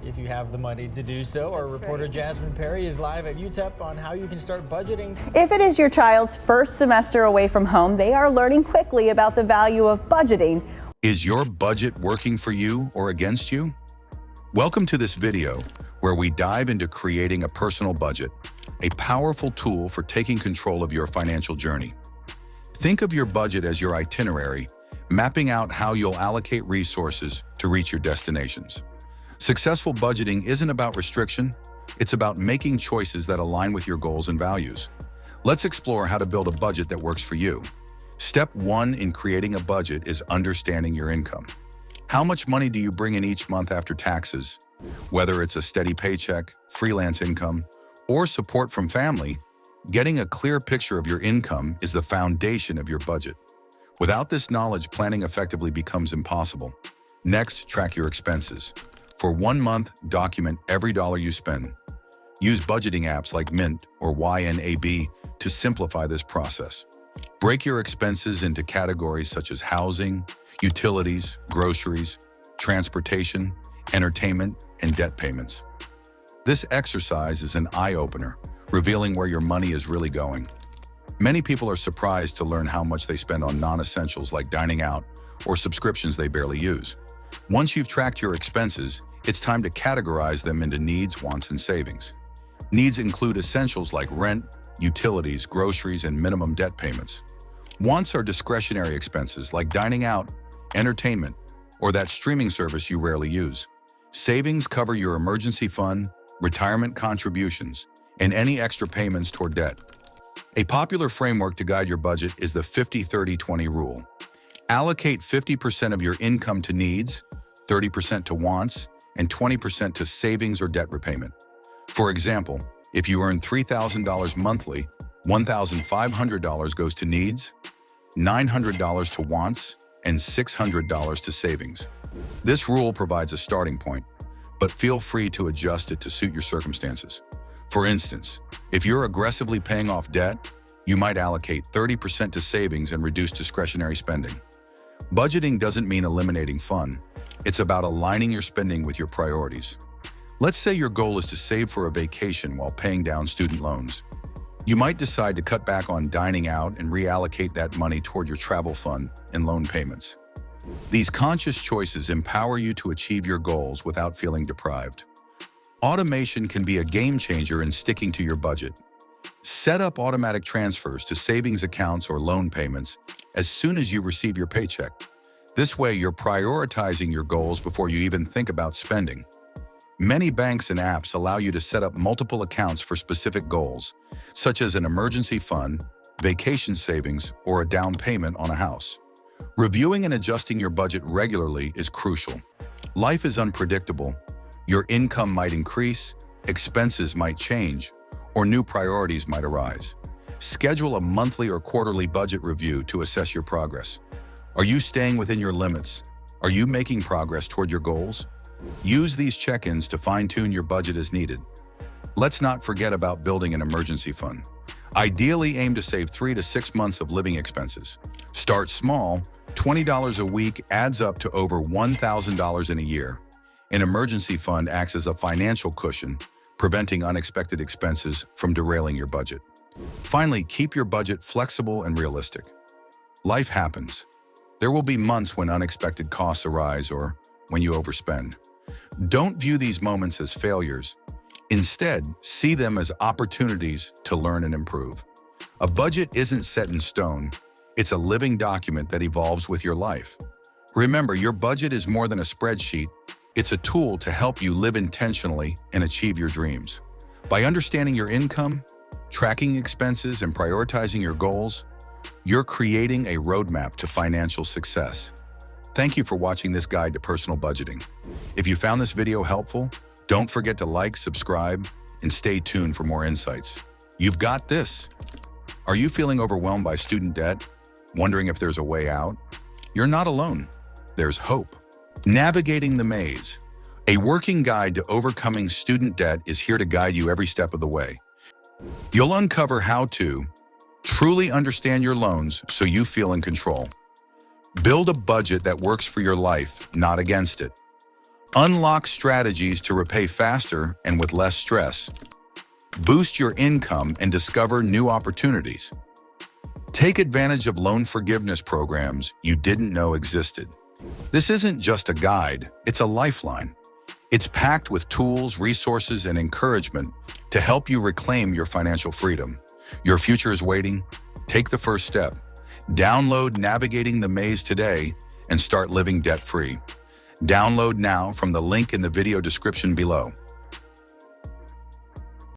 if you have the money to do so. Our reporter right. Jasmine Perry is live at UTEP on how you can start budgeting. If it is your child's first semester away from home, they are learning quickly about the value of budgeting. Is your budget working for you or against you? Welcome to this video where we dive into creating a personal budget, a powerful tool for taking control of your financial journey. Think of your budget as your itinerary, mapping out how you'll allocate resources to reach your destinations. Successful budgeting isn't about restriction, it's about making choices that align with your goals and values. Let's explore how to build a budget that works for you. Step 1 in creating a budget is understanding your income. How much money do you bring in each month after taxes? Whether it's a steady paycheck, freelance income, or support from family, getting a clear picture of your income is the foundation of your budget. Without this knowledge, planning effectively becomes impossible. Next, track your expenses. For 1 month, document every dollar you spend. Use budgeting apps like Mint or YNAB to simplify this process. Break your expenses into categories such as housing, utilities, groceries, transportation, entertainment, and debt payments. This exercise is an eye-opener, revealing where your money is really going. Many people are surprised to learn how much they spend on non-essentials like dining out or subscriptions they barely use. Once you've tracked your expenses, it's time to categorize them into needs, wants, and savings. Needs include essentials like rent, utilities, groceries, and minimum debt payments. Wants are discretionary expenses like dining out, entertainment, or that streaming service you rarely use. Savings cover your emergency fund, retirement contributions, and any extra payments toward debt. A popular framework to guide your budget is the 50-30-20 rule. Allocate 50% of your income to needs, 30% to wants, and 20% to savings or debt repayment. For example, if you earn $3,000 monthly, $1,500 goes to needs, $900 to wants, and $600 to savings. This rule provides a starting point, but feel free to adjust it to suit your circumstances. For instance, if you're aggressively paying off debt, you might allocate 30% to savings and reduce discretionary spending. Budgeting doesn't mean eliminating fun. It's about aligning your spending with your priorities. Let's say your goal is to save for a vacation while paying down student loans. You might decide to cut back on dining out and reallocate that money toward your travel fund and loan payments. These conscious choices empower you to achieve your goals without feeling deprived. Automation can be a game changer in sticking to your budget. Set up automatic transfers to savings accounts or loan payments as soon as you receive your paycheck. This way, you're prioritizing your goals before you even think about spending. Many banks and apps allow you to set up multiple accounts for specific goals, such as an emergency fund, vacation savings, or a down payment on a house. Reviewing and adjusting your budget regularly is crucial. Life is unpredictable. Your income might increase, expenses might change, or new priorities might arise. Schedule a monthly or quarterly budget review to assess your progress. Are you staying within your limits? Are you making progress toward your goals? Use these check-ins to fine-tune your budget as needed. Let's not forget about building an emergency fund. Ideally, aim to save 3 to 6 months of living expenses. Start small. $20 a week adds up to over $1,000 in a year. An emergency fund acts as a financial cushion, preventing unexpected expenses from derailing your budget. Finally, keep your budget flexible and realistic. Life happens. There will be months when unexpected costs arise or when you overspend. Don't view these moments as failures. Instead, see them as opportunities to learn and improve. A budget isn't set in stone. It's a living document that evolves with your life. Remember, your budget is more than a spreadsheet. It's a tool to help you live intentionally and achieve your dreams. By understanding your income, tracking expenses, and prioritizing your goals, you're creating a roadmap to financial success. Thank you for watching this guide to personal budgeting. If you found this video helpful, don't forget to like, subscribe, and stay tuned for more insights. You've got this. Are you feeling overwhelmed by student debt? Wondering if there's a way out? You're not alone. There's hope. Navigating the Maze, a working guide to overcoming student debt, is here to guide you every step of the way. You'll uncover how to truly understand your loans so you feel in control. Build a budget that works for your life, not against it. Unlock strategies to repay faster and with less stress. Boost your income and discover new opportunities. Take advantage of loan forgiveness programs you didn't know existed. This isn't just a guide, it's a lifeline. It's packed with tools, resources, and encouragement to help you reclaim your financial freedom. Your future is waiting. Take the first step. Download Navigating the Maze today and start living debt-free. Download now from the link in the video description below.